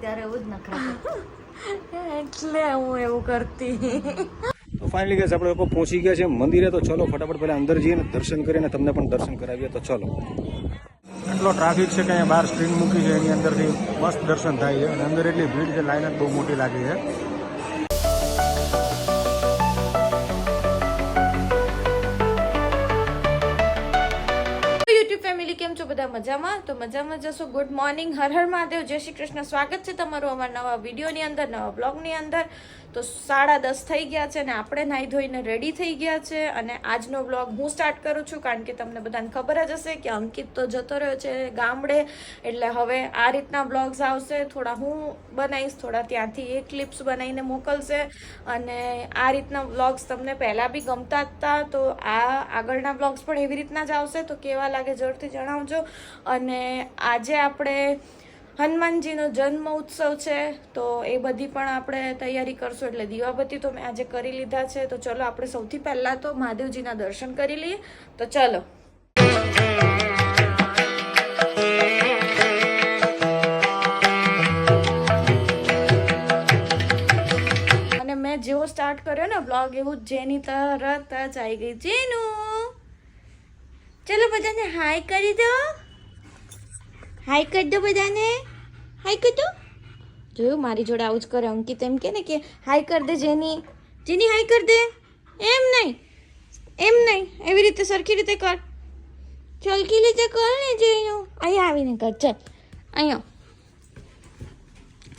ત્યારે એવું જ નખરા એટલે હું એવું કરતી. તો ફાઇનલી ગેસ આપણે લોકો પહોંચી ગયા છે મંદિરે. તો ચલો ફટાફટ પહેલા અંદર જઈએ ને દર્શન કરીને તમને પણ દર્શન કરાવીએ. તો ચલો. એટલો ટ્રાફિક છે કે અહીંયા બહાર સ્ક્રીન મૂકી છે એની અંદરથી મસ્ત દર્શન થાય છે અને અંદર એટલી ભીડ છે, લાઈન જ બહુ મોટી લાગી છે. કેમ છો બધા? મજામાં? તો મજામાં જશો. ગુડ મોર્નિંગ, હર હર મહાદેવ, જય શ્રી કૃષ્ણ. સ્વાગત છે તમારું અમારા નવા વિડીયોની અંદર, નવા બ્લોગની અંદર. તો 10:30 થઈ ગયા છે અને આપણે નાહી ધોઈને રેડી થઈ ગયા છે અને આજનો બ્લોગ હું સ્ટાર્ટ કરું છું કારણ કે તમને બધાને ખબર જ હશે કે અંકિત તો જતો રહ્યો છે ગામડે, એટલે હવે આ રીતના બ્લોગ્સ આવશે. થોડા હું બનાવીશ, થોડા ત્યાંથી એ ક્લિપ્સ બનાવીને મોકલશે અને આ રીતના બ્લોગ્સ તમને પહેલાં બી ગમતા હતા તો આ આગળના બ્લોગ્સ પણ એવી રીતના જ આવશે. તો કેવા લાગે જરૂરથી જણાવજો. અને આજે આપણે હનુમાનજીનો જન્મ ઉત્સવ છે તો એ બધી પણ આપણે તૈયારી કરશું. એટલે દીવાબત્તી તો મેં આજે કરી લીધા છે. તો ચલો આપણે સૌથી પહેલાં તો મહાદેવજીના દર્શન કરી લઈએ. તો ચલો. અને મેં જેવો સ્ટાર્ટ કર્યો ને બ્લોગ એવું જેની તરત જ આવી ગઈ જેનું. ચલો બધાને હાય કરી દો. હાય કરી દો બધાને. હાય કરી દો. જોયું મારી જોડે આવું જ કરે અંકિત. એમ કે ને કે હાય કરી દે જેની. જેની હાય કરી દે. એમ નહીં, એમ નહીં, એવી રીતે સરખી રીતે કર. ચલકી રીતે કર ને જેનું. અહીંયા આવીને કર. ચલ અહીંયા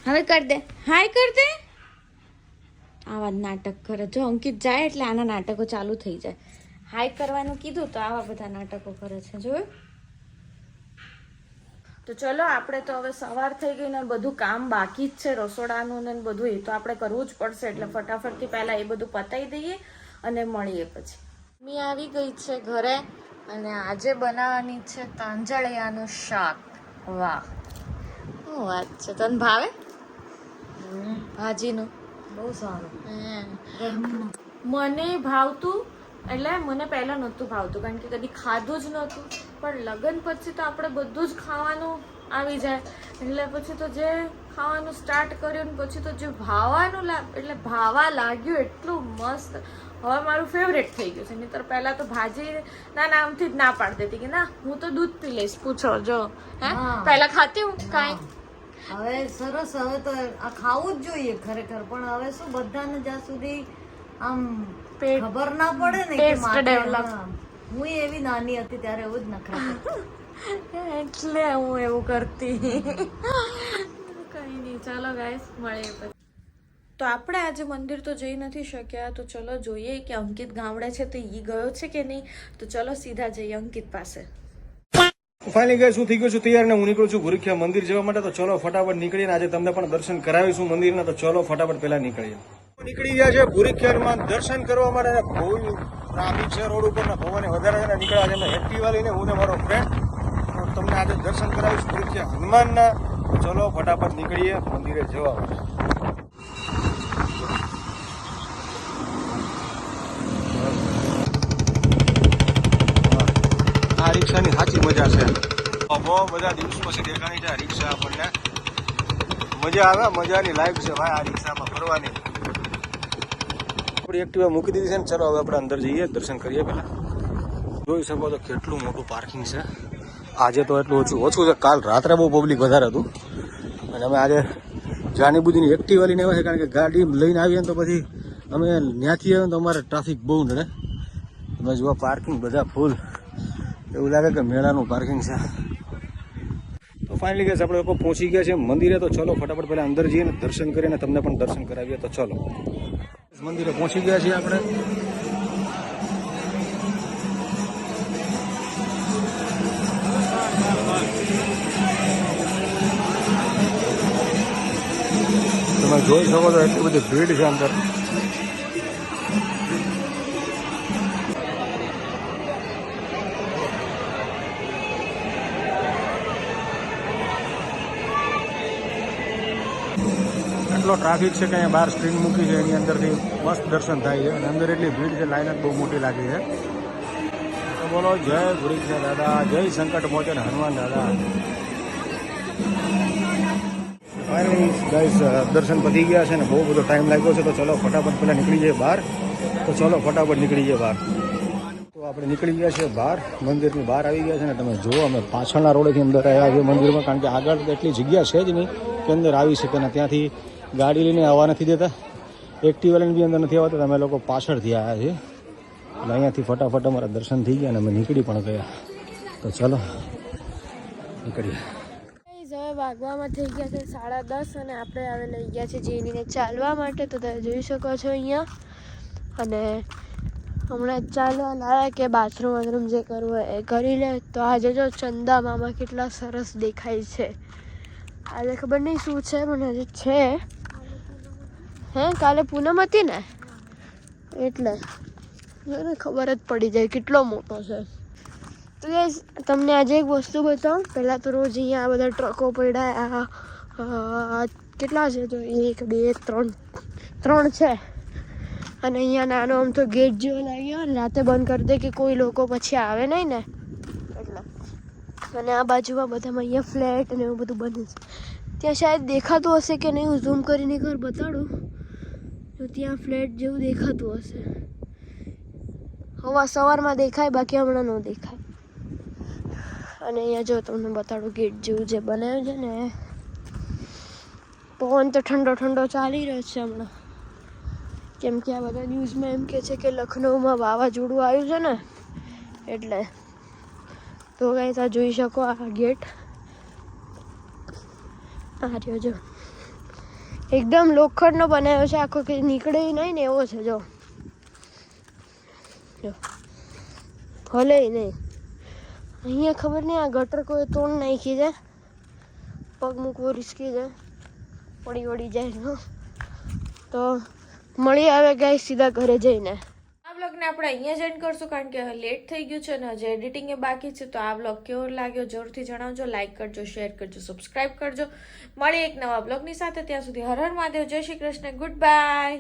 હવે કરી દે. હાય કરી દે. આવા નાટક કરે. જો અંકિત જાય એટલે આના નાટકો ચાલુ થઈ જાય. હાય કરવાનું કીધું તો આવા બધા નાટકો કરે છે. જોયું? તો ચલો આપણે તો હવે સવાર થઈ ગઈ ને બધું કામ બાકી જ છે રસોડાનું ને બધું. એ તો આપણે કરવું જ પડશે એટલે ફટાફટથી પહેલાં એ બધું પતાવી દઈએ અને મળીએ પછી. મમ્મી આવી ગઈ છે ઘરે અને આજે બનાવવાની છે તાંજળિયાનું શાક. વાહ, શું વાત છે. તને ભાવે ભાજીનું? બહુ સારું. મને ભાવતું, એટલે મને પહેલાં નહોતું ભાવતું કારણ કે કદી ખાધું જ નહોતું. પણ લગ્ન પછી તો આપણે બધું જ ખાવાનું આવી જાય એટલે પછી તો જે ખાવાનું સ્ટાર્ટ કર્યું ને પછી તો જે ભાવવાનું એટલે ભાવા લાગ્યું એટલું મસ્ત. હવે મારું ફેવરેટ થઈ ગયું છે. નહીંતર પહેલાં તો ભાજીના નામથી જ ના પાડી દેતી કે ના હું તો દૂધ પી લઈશ. પૂછો જો હે પહેલાં ખાતી હું કાંઈ. હવે સરસ. હવે તો આ ખાવું જ જોઈએ ખરેખર. પણ હવે શું બધાને જ્યાં સુધી આમ ખબર ના પડે ને કે ડેવલપ. હું એવી નાની હતી ત્યારે એવું જ નખરા એટલે હું એવું કરતી. કઈ નહીં, ચાલો ગાઈસ મળીએ પછી. તો આપણે આજે મંદિર તો જઈ નથી શક્યા તો ચલો જોઈએ કે અંકિત ગામડે છે તો ઈ ગયો છે કે નહીં. તો ચલો સીધા જઈએ અંકિત પાસે. ફાઇનલી ગેસ હું થઈ ગયો છું તૈયાર ને હું નીકળું છું ભૂરીખિયા મંદિર જવા માટે. તો ચલો ફટાફટ નીકળીને આજે તમને પણ દર્શન કરાવીશું મંદિરના. તો ચલો ફટાફટ પહેલા નીકળીએ. નીકળી ગયા છે ભૂરીખિયામાં દર્શન કરવા માટે. ફૂલ ટ્રાફિક છે રોડ ઉપર ને ભવાની વધારે છે. નીકળ્યા છે મેં એક્ટિવા લઈને, હું ને મારો ફ્રેન્ડ. તો તમને આજે દર્શન કરાવીશ ભૂરીખિયા હનુમાનના. ચલો ફટાફટ નીકળીએ મંદિરે જવા માટે. આ રિક્ષાની સાચી મજા છે. બહુ બધા દિવસ પછી દેખાણી છે આ રિક્ષા. આપણને મજા આવે, મજાની લાઈફ છે ભાઈ આ રિક્ષામાં ફરવાની. આપણી એક્ટિવા મૂકી દીધી છે ને. ચલો હવે આપણે અંદર જઈએ, દર્શન કરીએ. પહેલા જોઈ શકો તો કેટલું મોટું પાર્કિંગ છે. આજે તો એટલું ઓછું છે. કાલ રાત્રે બહુ પબ્લિક વધારે હતું અને અમે આજે જાની બુદ્ધિની એક્ટિવા લઈને આવ્યા છે કારણ કે ગાડી લઈને આવીએ ને તો પછી અમે ત્યાંથી આવીએ ને તો અમારે ટ્રાફિક બહુ નડે. તમે જુઓ પાર્કિંગ બધા ફૂલ. એવું લાગે કે મેળાનું પાર્કિંગ છે. તો ફાઇનલી ગેસ આપણે લોકો પહોંચી ગયા છે મંદિરે. તો ચલો ફટાફટ પહેલાં અંદર જઈએ ને દર્શન કરીને તમને પણ દર્શન કરાવીએ. તો ચલો મંદિરે પહોંચી ગયા છીએ આપણે. તમે જોઈ શકો તો એટલી બધી ભીડ છે અંદર. એટલો ટ્રાફિક છે કે અહીંયા બહાર સ્ક્રીન મૂકી છે એની અંદરથી મસ્ત દર્શન થાય છે અને અંદર એટલી ભીડ છે, લાઈન જ બહુ મોટી લાગી છે. તો બોલો જય ભૂરીખિયા દાદા, જય સંકટ મોચન હનુમાન દાદા. ફાઇનલી ગાઈસ દર્શન પતી ગયા છે ને બહુ બધો ટાઈમ લાગ્યો છે, તો ચલો ફટાફટ પહેલાં નીકળી જઈએ બહાર. તો ચલો ફટાફટ નીકળી જઈએ બહાર. તો આપણે નીકળી ગયા છીએ બહાર, મંદિરની બહાર આવી ગયા છે ને તમે જુઓ અમે પાછળના રોડેથી અંદર આવ્યા છીએ મંદિરમાં, કારણ કે આગળ એટલી જગ્યા છે જ નહીં કે અંદર આવી શકે ને ત્યાંથી ગાડી લઈને આવવા નથી દેતા, એક્ટિવા લઈને બી અંદર નથી આવતા. અમે લોકો પાછળથી આવ્યા છીએ એટલે અહીંયાથી ફટાફટ અમારા દર્શન થઈ ગયા અને અમે નીકળી પણ ગયા. તો ચલો નીકળીએ. હવે વાગવામાં થઈ ગયા છે 10:30 અને આપણે હવે લઈ ગયા છે જેનીને ચાલવા માટે. તો તમે જોઈ શકો છો અહીંયા, અને હમણાં ચાલવા લાયા કે બાથરૂમ જે કરવું હોય એ કરી લે. તો આજે જો ચંદા મામા કેટલા સરસ દેખાય છે. આજે ખબર નહીં શું છે, પણ આજે છે. હે કાલે પૂનમ હતી ને એટલે ખબર જ પડી જાય કેટલો મોટો છે. તો ગાઈસ તમને આજે એક વસ્તુ બતાવું. પહેલાં તો રોજ અહીંયા આ બધા ટ્રકો પડ્યા કેટલા છે, તો 1 2 3 છે. અને અહીંયા નાનો આમ તો ગેટ જેવો લાગ્યો, રાતે બંધ કરી દે કે કોઈ લોકો પછી આવે નહીં ને એટલે. અને આ બાજુમાં બધામાં અહીંયા ફ્લેટ અને એવું બધું બને છે. ત્યાં શાયદ દેખાતું હશે કે નહીં, હું ઝૂમ કરીને ઘર બતાડું તો ત્યાં ફ્લેટ જેવું દેખાતું હશે. સવારમાં દેખાય, બાકી હમણાં ન દેખાય. અને અહીંયા જો તમને બતાડું ગેટ જેવું જે બનાવ્યું છે ને, પવન તો ઠંડો ઠંડો ચાલી રહ્યો છે હમણાં, કેમ કે આ બધા ન્યૂઝમાં એમ કહે છે કે લખનઉમાં વાવાઝોડું આવ્યું છે ને એટલે. તો ગાઈસ આ જોઈ શકો આ ગેટ આ રહ્યો જો, એકદમ લોખંડનો બનાવ્યો છે આખો, કે નીકળે નહીં ને એવો છે જો હલે નહીં. અહીંયા ખબર નહીં આ ગટર કોઈ તોડ નાખી છે, પગ મૂકવો રિસ્કી છે, પડી જાય. તો મળી આવે ગાઈસ સીધા ઘરે જઈને. આ બ્લોગને આપણે અહીંયા જ એન્ડ કરશું, કારણ કે લેટ થઈ ગયું છે ને હજી એડિટિંગ એ બાકી છે. તો આ બ્લોગ કેવો લાગ્યો જરૂરથી જણાવજો, લાઇક કરજો, શેર કરજો, સબસ્ક્રાઈબ કરજો. મળીએ એક નવા બ્લોગની સાથે. ત્યાં સુધી હર હર મહાદેવ, જય શ્રી કૃષ્ણ, ગુડ બાય.